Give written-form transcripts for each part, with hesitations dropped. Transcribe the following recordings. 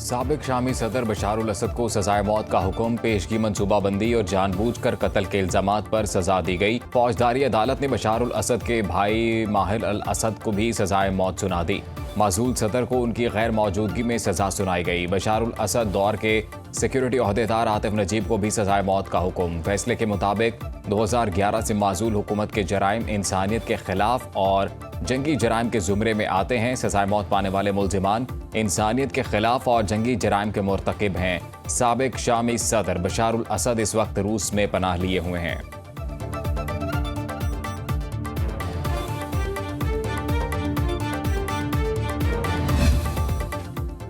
साबिक शामी सदर बशारुल असद को सजाए मौत का हुक्म, पेशगी मनसूबाबंदी और जानबूझकर कत्ल के इल्जामात पर सजा दी गई। फौजदारी अदालत ने बशारुल असद के भाई माहिर अल असद को भी सजाए मौत सुना दी। माजूल सदर को उनकी गैर मौजूदगी में सजा सुनाई गई। बशारुल असद दौर के सिक्योरिटी ओहदेदार आतिफ नजीब को भी सजाए मौत का हुक्म। फैसले के मुताबिक 2011 से माजूल हुकूमत के जराइम इंसानियत के खिलाफ और जंगी जराइम के जुमरे में आते हैं। सजाए मौत पाने वाले मुल्जिमान इंसानियत के खिलाफ और जंगी जराइम के मुर्तकिब हैं। साबिक शामी सदर बशारुल असद इस वक्त रूस में पनाह लिए हुए हैं।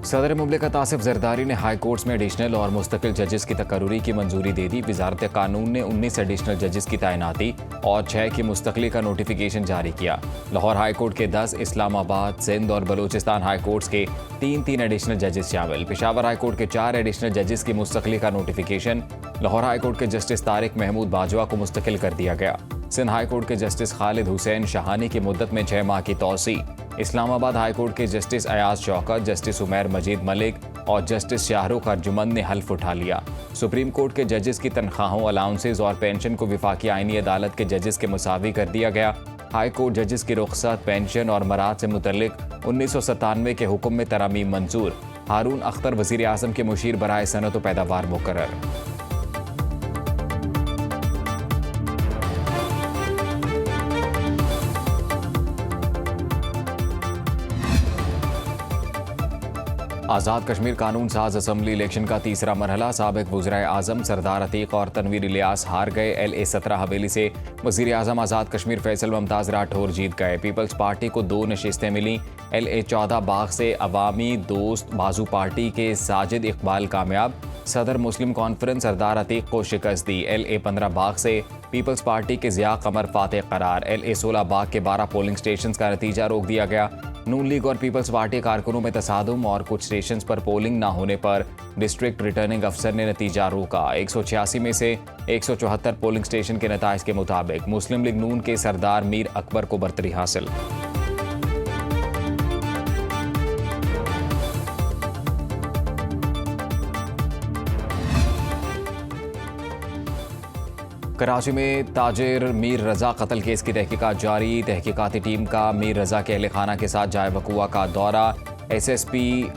सदर मुमलिकत आसिफ जरदारी ने हाई कोर्ट्स में एडिशनल और मुस्तकिल जजेस की तकर्री की मंजूरी दे दी। वजारत कानून ने 19 एडिशनल जजेस की तैनाती और 6 की मुस्तकली का नोटिफिकेशन जारी किया। लाहौर हाई कोर्ट के 10, इस्लामाबाद, सिंध और बलूचिस्तान हाई कोर्ट्स के 3 एडिशनल जजेस शामिल। पेशावर हाई कोर्ट के 4 एडिशनल जजेस की मुस्तकली का नोटिफिकेशन। लाहौर हाई कोर्ट के जस्टिस तारिक महमूद बाजवा को मुस्तकिल कर दिया गया। सिंध हाई कोर्ट के जस्टिस खालिद हुसैन शाहानी की मुद्दत में 6 माह की तौसी। इस्लामाबाद हाई कोर्ट के जस्टिस अयाज शौकत, जस्टिस उमैर मजीद मलिक और जस्टिस शाहरुख अर्जुमंद ने हल्फ उठा लिया। सुप्रीम कोर्ट के जजेस की तनख्वाहों, अलाउंसेज और पेंशन को विफाकी आईनी अदालत के जजेस के मुसावी कर दिया गया। हाई कोर्ट जजेस की रुखसत, पेंशन और मराद से मुतल्लिक 1997 के हुक्म में तरामीम मंजूर। हारून अख्तर वज़ीर आज़म के मुशीर बराए सनत व पैदावार मुकर्रर। आज़ाद कश्मीर कानून साज असम्बली इलेक्शन का तीसरा मरहला। साबिक वज़ीर आज़म सरदार अतीक और तनवीर इलियास हार गए। LA-17 हवेली से वज़ीर आज़म आज़ाद कश्मीर फैसल मुमताज़ राठौर जीत गए। पीपल्स पार्टी को 2 नशिस्तें मिली। LA-14 बाग से अवामी दोस्त बाजू पार्टी के साजिद इकबाल कामयाब। सदर मुस्लिम कॉन्फ्रेंस सरदार अतीक को शिकस्त दी। LA-15 बाग से पीपल्स पार्टी के ज़िया कमर फातेह करार। LA-16 बाग के 12 पोलिंग स्टेशन का नतीजा रोक दिया गया। नून लीग और पीपल्स पार्टी कारकुनों में तसादुम और कुछ स्टेशन पर पोलिंग न होने पर डिस्ट्रिक्ट रिटर्निंग अफसर ने नतीजा रोका। 186 में से 174 पोलिंग स्टेशन के नताइज के मुताबिक मुस्लिम लीग नून के सरदार मीर अकबर को बरतरी हासिल। कराची में ताजिर मीर रजा कत्ल केस की तहकीकात जारी। तहकीकाती टीम का मीर रजा के अहल खाना के साथ जाए वकुआ का दौरा। SSP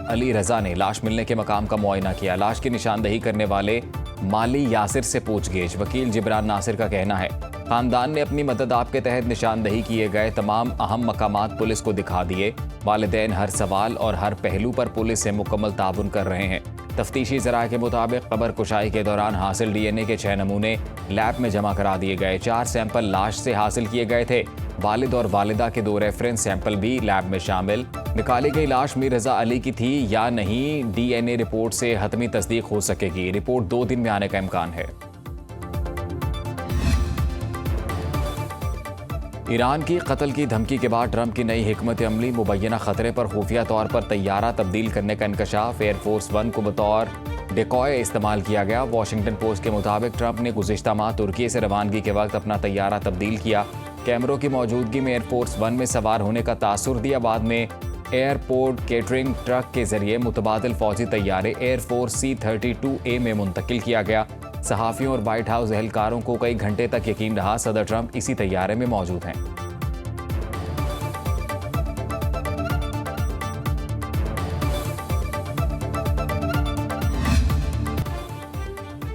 अली रजा ने लाश मिलने के मकाम का मुआयना किया। लाश की निशानदही करने वाले माली यासिर से पूछगिछ। वकील जिब्रान नासिर का कहना है खानदान ने अपनी मदद आप के तहत निशानदही किए गए तमाम अहम मकामात पुलिस को दिखा दिए। वालिदैन हर सवाल और हर पहलू पर पुलिस से मुकम्मल ताउन कर रहे हैं। तफ्तीशी ज़राए के मुताबिक कब्र कुशाई के दौरान हासिल DNA के 6 नमूने लैब में जमा करा दिए गए। 4 सैंपल लाश से हासिल किए गए थे। वालिद और वालिदा के 2 रेफरेंस सैंपल भी लैब में शामिल। निकाली गई लाश मीर रजा अली की थी या नहीं, DNA रिपोर्ट से हतमी तस्दीक हो सकेगी। रिपोर्ट 2 दिन में आने का इम्कान है। ईरान की कत्ल की धमकी के बाद ट्रंप की नई हिकमत अमली, मुबैना खतरे पर खुफिया तौर पर तैयारा तब्दील करने का इंकशाफ। एयरफोर्स 1 को बतौर डेकॉय इस्तेमाल किया गया। वाशिंगटन पोस्ट के मुताबिक ट्रंप ने गुज़िश्ता माह तुर्की से रवानगी के वक्त अपना तैयारा तब्दील किया। कैमरों की मौजूदगी में एयरफोर्स 1 में सवार होने का तासुर दिया। बाद में एयरपोर्ट केटरिंग ट्रक के जरिए मुतबादिल फौजी तैयारे एयरफोर्स C-32A में मुंतकिल किया गया। सहाफ़ियों और व्हाइट हाउस एहलकारों को कई घंटे तक यकीन रहा सदर ट्रंप इसी तैयारे में मौजूद हैं।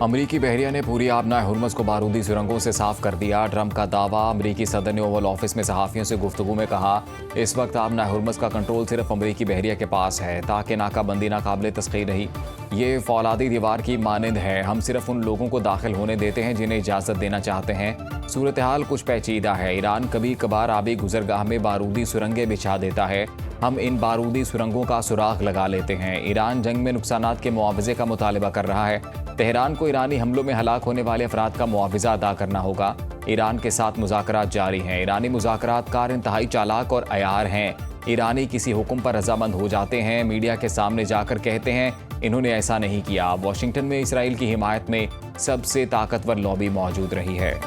अमरीकी बहरिया ने पूरी आबनाए हुर्मुज़ को बारूदी सुरंगों से साफ कर दिया। ट्रंप का दावा। अमरीकी सदर ने ओवल ऑफिस में सहाफ़ियों से गुफ्तगू में कहा इस वक्त आबनाए हुर्मुज़ का कंट्रोल सिर्फ अमरीकी बहरिया के पास है ताकि नाकाबंदी नाकाबिले तस्खीर रही। ये फौलादी दीवार की मानंद है। हम सिर्फ उन लोगों को दाखिल होने देते हैं जिन्हें इजाज़त देना चाहते हैं। सूरत हाल कुछ पेचीदा है। ईरान कभी कभार आबी गुजरगाह में बारूदी सुरंगें बिछा देता है। हम इन बारूदी सुरंगों का सुराग लगा लेते हैं। ईरान जंग में नुकसानात के मुआवजे का मुतालबा कर रहा है। तेहरान को ईरानी हमलों में हलाक होने वाले अफराद का मुआवजा अदा करना होगा। ईरान के साथ मुज़ाकरात जारी हैं। ईरानी मुज़ाकरातकार इंतहाई चालाक और अयार हैं। ईरानी किसी हुक्म पर रजामंद हो जाते हैं, मीडिया के सामने जाकर कहते हैं इन्होंने ऐसा नहीं किया। वाशिंगटन में इसराइल की हिमायत में सबसे ताकतवर लॉबी मौजूद रही है।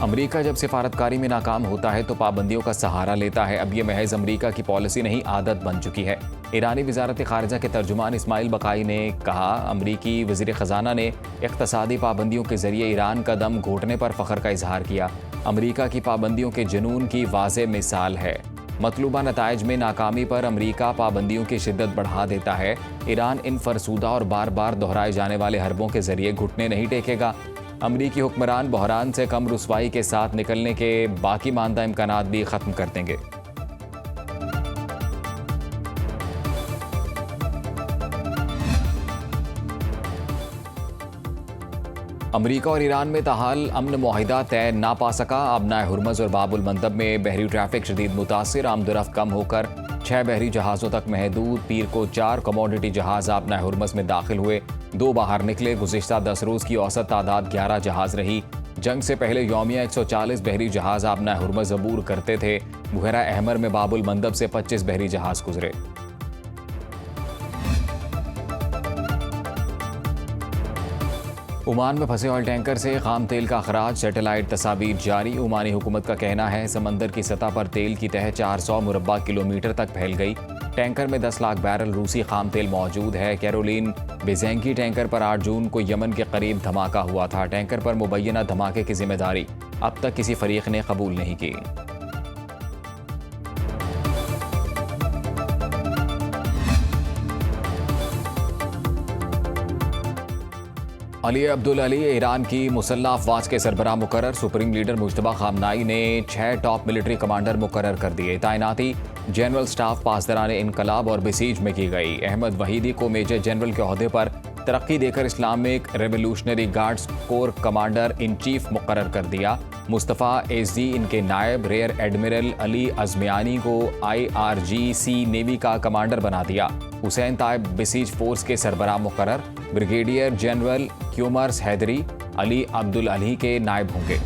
अमेरिका जब सिफारतकारी में नाकाम होता है तो पाबंदियों का सहारा लेता है। अब ये महज अमेरिका की पॉलिसी नहीं, आदत बन चुकी है। ईरानी वजारत खारजा के तर्जुमान इस्माइल बकाई ने कहा, अमरीकी वज़ीर ख़जाना ने इक़्तिसादी पाबंदियों के ज़रिए ईरान का दम घोटने पर फ़ख्र का इजहार किया। अमरीका की पाबंदियों के जुनून की वाज़ेह मिसाल है। मतलूबा नताइज में नाकामी पर अमरीका पाबंदियों की शिद्दत बढ़ा देता है। ईरान इन फरसूदा और बार बार दोहराए जाने वाले हरबों के ज़रिए घुटने नहीं टेकेगा। अमरीकी हुक्मरान बहरान से कम रुसवाई के साथ निकलने के बाकी मानदा इम्कानात भी ख़त्म कर देंगे। अमरीका और ईरान में ताहाल अमन मुआहिदा तय ना पा सका। आबनाए हुर्मज़ और बाबुल मंदब में बहरी ट्रैफिक शदीद मुतासिर, आमदोरफ्त कम होकर 6 बहरी जहाज़ों तक महदूद। पीर को 4 कमोडिटी जहाज़ आबनाए हुर्मज़ में दाखिल हुए, 2 बाहर निकले। गुज़िश्ता 10 रोज़ की औसत तादाद 11 जहाज़ रही। जंग से पहले यौमिया 140 बहरी जहाज़ आबनाए हुर्मज़ अबूर करते थे। बुहरा अहमर में बाबुल मंदब से 25 बहरी जहाज़ गुजरे। ओमान में फंसे ऑयल टैंकर से खाम तेल का अखराज, सैटेलाइट तस्वीर जारी। ओमानी हुकूमत का कहना है समंदर की सतह पर तेल की तह 400 मुरब्बा किलोमीटर तक फैल गई। टैंकर में 10 लाख बैरल रूसी खाम तेल मौजूद है। कैरोलिन बेजेंकी टैंकर पर 8 जून को यमन के करीब धमाका हुआ था। टैंकर पर मुबैना धमाके की जिम्मेदारी अब तक किसी फरीक ने कबूल नहीं की। अली अब्दुल अली ईरान की मुसल्लह अफवाज के सरबराह मुकर्रर। सुप्रीम लीडर मुज्तबा खामनाई ने 6 टॉप मिलिट्री कमांडर मुकर्रर कर दिए। तैनाती जनरल स्टाफ पासदारान इनकलाब और बसीज में की गई। अहमद वहीदी को मेजर जनरल के ओहदे पर तरक्की देकर Islamic revolutionary guards core commander in chief मुकर्रर कर दिया। मुस्तफ़ा एसडी इनके नायब। रेयर एडमिरल अली अजमियानी को IRGC नेवी का कमांडर बना दिया। हुसैन ताइब बसीज फोर्स के सरबराह मुकर्रर। ब्रिगेडियर जनरल क्यूमर्स हैदरी अली अब्दुल अली के नायब होंगे।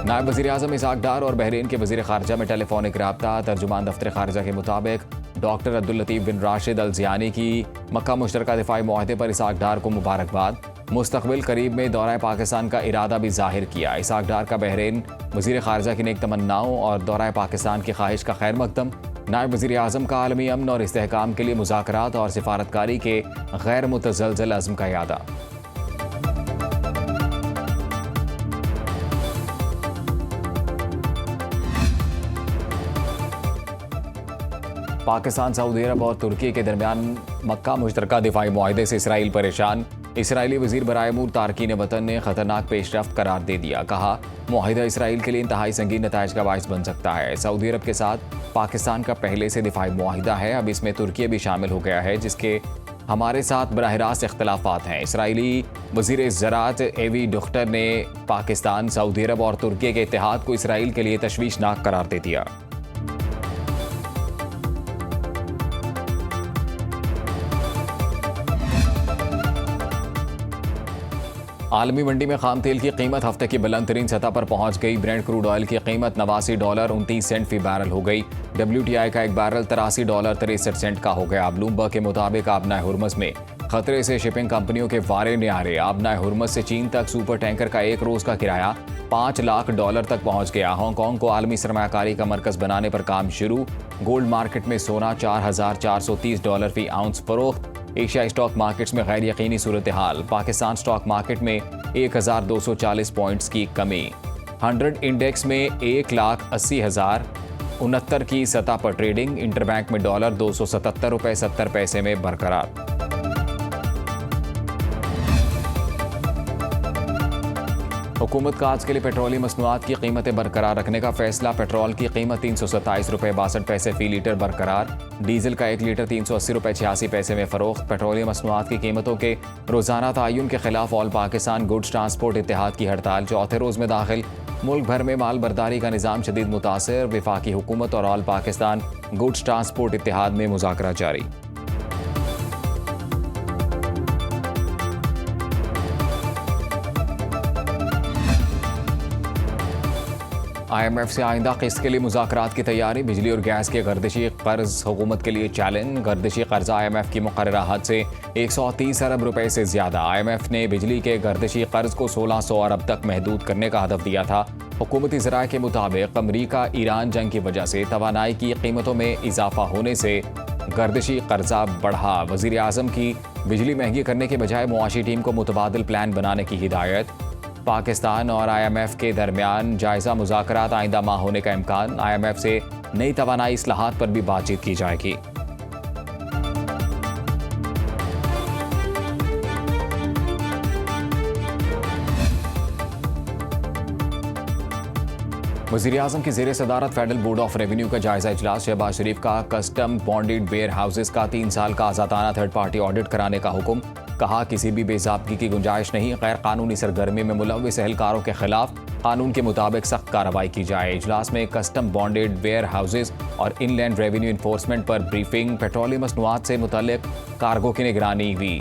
नायब वज़ीर आज़म इसहाक डार और बहरीन के वज़ीर ख़ारजा में टेलीफोनिक रब्ता। तर्जुमान दफ्तर ख़ारजा के मुताबिक डॉक्टर अब्दुल लतीफ़ बिन राशिद अल ज़ियानी की मक्का मुश्तरका दिफ़ाई मुआहदे पर इसहाक डार को मुबारकबाद। मुस्तक़बिल करीब में दौरा पाकिस्तान का इरादा भी जाहिर किया। इसहाक डार का बहरीन वज़ीर ख़ारजा की नेक तमन्नाओं और दौरा पाकिस्तान की ख्वाहिश का खैर मकदम। नायब वज़ीर आज़म का आलमी अमन और इस्तेहकाम के लिए मुज़ाकरात और सिफारतकारी के गैर मुतज़लज़ल अज़्म का यादा। पाकिस्तान, सऊदी अरब और तुर्की के दरमियान मक्का मुश्तरका दिफाई मुआहदे से इसराइल परेशान। इसराइली वज़ीर बराए अमूर तारकीन वतन ने ख़तरनाक पेशरफ्त करार दे दिया। कहा, मुआहिदा इसराइल के लिए इंतहाई संगीन नताइज का बाइस बन सकता है। सऊदी अरब के साथ पाकिस्तान का पहले से दिफाई मुआहिदा है, अब इसमें तुर्की भी शामिल हो गया है, जिसके हमारे साथ बराह रास्त इख्तलाफात हैं। इसराइली वज़ीर ज़राअत एवी डुख्तर ने पाकिस्तान, सऊदी अरब और तुर्की के इत्तेहाद को इसराइल के लिए तशवीशनाक करार दे दिया। आलमी मंडी में खाम तेल की कीमत हफ्ते की बुलंद तरीन सतह पर पहुंच गई। ब्रेंट क्रूड ऑयल की कीमत $89.29 फी बैरल हो गई। WTI का एक बैरल $83.63 का हो गया। ब्लूमबर्ग के मुताबिक आबनाए हुर्मज़ में खतरे से शिपिंग कंपनियों के वारे न्यारे। आबनाए हुर्मज़ से चीन तक सुपर टैंकर का एक रोज़ का किराया $5 लाख तक पहुंच गया। हांगकांग को आलमी सरमायाकारी का मरकज़ बनाने पर काम शुरू। गोल्ड मार्केट में सोना $4,430 फी आउंस फरोख्त। एशियाई स्टॉक मार्केट्स में गैर यकीनी सूरत हाल। पाकिस्तान स्टॉक मार्केट में 1240 पॉइंट्स की कमी। 100 इंडेक्स में 1,80,069 की सतह पर ट्रेडिंग। इंटरबैंक में डॉलर $277.70 में बरकरार। हुकूमत का आज के लिए पेट्रोलियम मसनूआत की कीमतें बरकरार रखने का फैसला। पेट्रोल की कीमत $327.62 फी लीटर बरकरार। डीजल का 1 लीटर $380.86 में फ़रोख्त। पेट्रोलियम मसनूआत की कीमतों के रोज़ाना तयन के खिलाफ ऑल पाकिस्तान गुड्स ट्रांसपोर्ट इत्तेहाद की हड़ताल चौथे रोज़ में दाखिल। मुल्क भर में माल बर्दारी का निज़ाम शदीद मुतासर। वफाकी हुकूमत और ऑल पाकिस्तान गुड्स ट्रांसपोर्ट इत्तेहाद में मुज़ाकरा जारी। IMF से आइंदा किस्त के लिए मुज़ाकरात की तैयारी। बिजली और गैस के गर्दिशी कर्ज हुकूमत के लिए चैलेंज। गर्दिशी कर्जा IMF की मुकर्ररा हद से 130 अरब रुपए से ज़्यादा। IMF ने बिजली के गर्दिशी कर्ज को 1600 अरब तक महदूद करने का हदफ दिया था। हुकूमती ज़राए के मुताबिक अमरीका ईरान जंग की वजह से तवानाई की कीमतों में इजाफा होने से गर्दिशी कर्जा बढ़ा। वज़ीर आज़म की बिजली महंगी करने के बजाय मुआशी टीम को मुतबादिल प्लान बनाने की हिदायत। पाकिस्तान और IMF के दरमियान जायज़ा मुज़ाकरात आइंदा माह होने का इम्कान। IMF से नई तवानाई इस्लाहात पर भी बातचीत की जाएगी। वज़ीर आज़म की ज़ेर सदारत फेडरल बोर्ड ऑफ रेवेन्यू का जायजा इजलास। शहबाज शरीफ का कस्टम बॉन्डेड वेयर हाउसेज का 3 साल का आज़ादाना थर्ड पार्टी ऑडिट कराने का हुक्म। कहा किसी भी बेज़ाब्तगी की गुंजाइश नहीं। गैर कानूनी सरगर्मी में मुलव्विस एहलकारों के खिलाफ कानून के मुताबिक सख्त कार्रवाई की जाए। इजलास में कस्टम बॉन्डेड वेयर हाउसेज और इनलैंड रेवेन्यू इन्फोर्समेंट पर ब्रीफिंग। पेट्रोलियम मसनूआत से मुतल्लिक कार्गो की निगरानी हुई।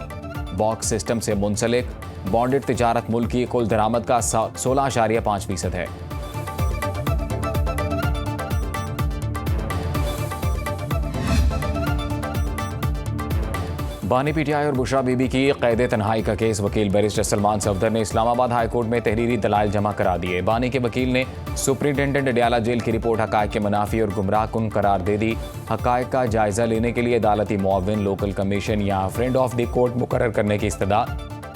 बॉक्स सिस्टम से मुंसलिक बॉन्डेड तिजारत मुल्क की कुल दरामद का 16.5% है। बानी PTI और बुशरा बीबी की कैद तन्हाई का केस वकील बैरिस्टर सलमान सफदर ने इस्लामाबाद हाई कोर्ट में तहरीरी दलाइल जमा करा दिए। बानी के वकील ने सुप्रिंटेंडेंट अडयाला जेल की रिपोर्ट हकायक के मुनाफी और गुमराह कुन करार दे दी। हकायक का जायजा लेने के लिए अदालती मुआविन, लोकल कमीशन या फ्रेंड ऑफ द कोर्ट मुकर्रर करने की इस्तदा।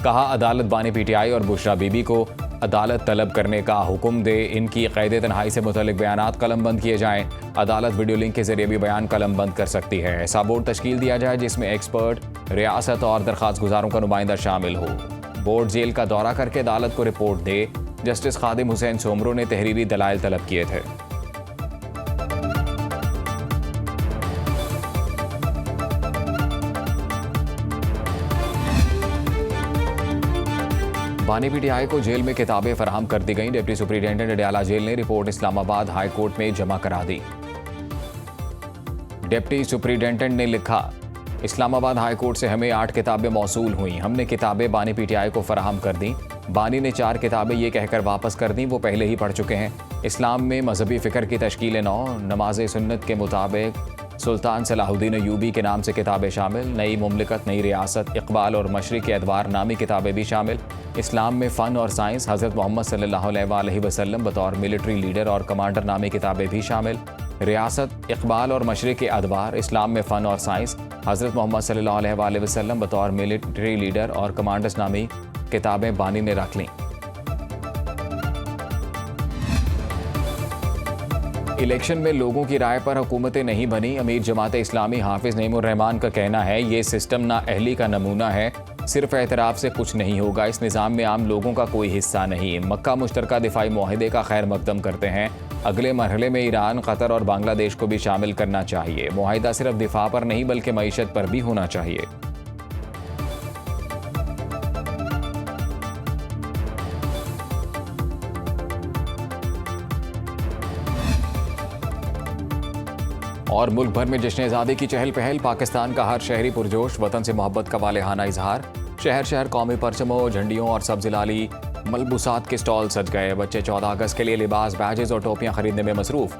कहा अदालत बानी PTI और बुशरा बीबी को अदालत तलब करने का हुक्म दे। इनकी कैद तन्हाई से मुतल्लिक बयानात कलमबंद किए जाएं। अदालत वीडियो लिंक के जरिए भी बयान कलमबंद कर सकती है। ऐसा बोर्ड तश्कील दिया जाए जिसमें एक्सपर्ट, रियासत और दरख्वास्त गुजारों का नुमाइंदा शामिल हो। बोर्ड जेल का दौरा करके अदालत को रिपोर्ट दे। जस्टिस खादिम हुसैन सोमरो ने तहरीरी दलाइल तलब किए थे। बानी PTI को जेल में किताबें फराहम कर दी गईं। डिप्टी सुप्रिंटेंडेंट अडयाला जेल ने रिपोर्ट इस्लामाबाद हाई कोर्ट में जमा करा दी। डिप्टी सुप्रिंटेंडेंट ने लिखा, इस्लामाबाद हाई कोर्ट से हमें 8 किताबें मौसूल हुई। हमने किताबें बानी PTI को फराहम कर दी। बानी ने 4 किताबें ये कहकर वापस कर दी वो पहले ही पढ़ चुके हैं। इस्लाम में मजहबी फ़िक्र की तश्कील नौ, नमाज सुन्नत के मुताबिक सुल्तान सलाहुद्दीन अयूबी के नाम से किताबें शामिल। नई मुमलिकत, नई रियासत, इकबाल और मशरिक़ के अदवार नामी किताबें भी शामिल। इस्लाम में फ़न और साइंस, हज़रत मोहम्मद सल्लल्लाहु अलैहि वसल्लम बतौर मिलिट्री लीडर और कमांडर नामी किताबें भी शामिल। रियासत, इकबाल और मशरिक़ के अदवार, इस्लाम में फ़न और साइंस, हज़रत मोहम्मद सल्लल्लाहु अलैहि वसल्लम बतौर मिलिट्री लीडर और कमांडर्स नामी किताबें बानी ने रख लीं। इलेक्शन में लोगों की राय पर हुकूमतें नहीं बनी। अमीर जमात इस्लामी हाफिज नईमुर रहमान का कहना है ये सिस्टम नाअहली का नमूना है। सिर्फ एतराफ़ से कुछ नहीं होगा। इस निज़ाम में आम लोगों का कोई हिस्सा नहीं। मक्का मुश्तरका दिफाई मुआहदे का खैर मकदम करते हैं। अगले मरहले में ईरान, कतर और बांग्लादेश को भी शामिल करना चाहिए। मुआहिदा सिर्फ दिफा पर नहीं बल्कि मईशत पर भी होना चाहिए। और मुल्क भर में जश्न आज़ादी की चहल पहल। पाकिस्तान का हर शहरी पुरजोश, वतन से मोहब्बत का वालेहाना इजहार। शहर शहर कौमी परचमों, झंडियों और सब्ज़िलाली मलबूसात के स्टॉल सज गए। बच्चे 14 अगस्त के लिए लिबास, बैजेस और टोपियां खरीदने में मसरूफ।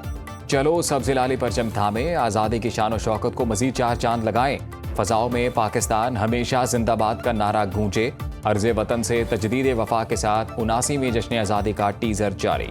चलो सब्ज़िलाली परचम थामे, आज़ादी की शान और शौकत को मज़ीद 4 चांद लगाएं। फ़ज़ाओं में पाकिस्तान हमेशा जिंदाबाद का नारा गूंजे। अर्ज़े वतन से तजदीद वफ़ा के साथ 79वें जश्न आज़ादी का टीज़र जारी।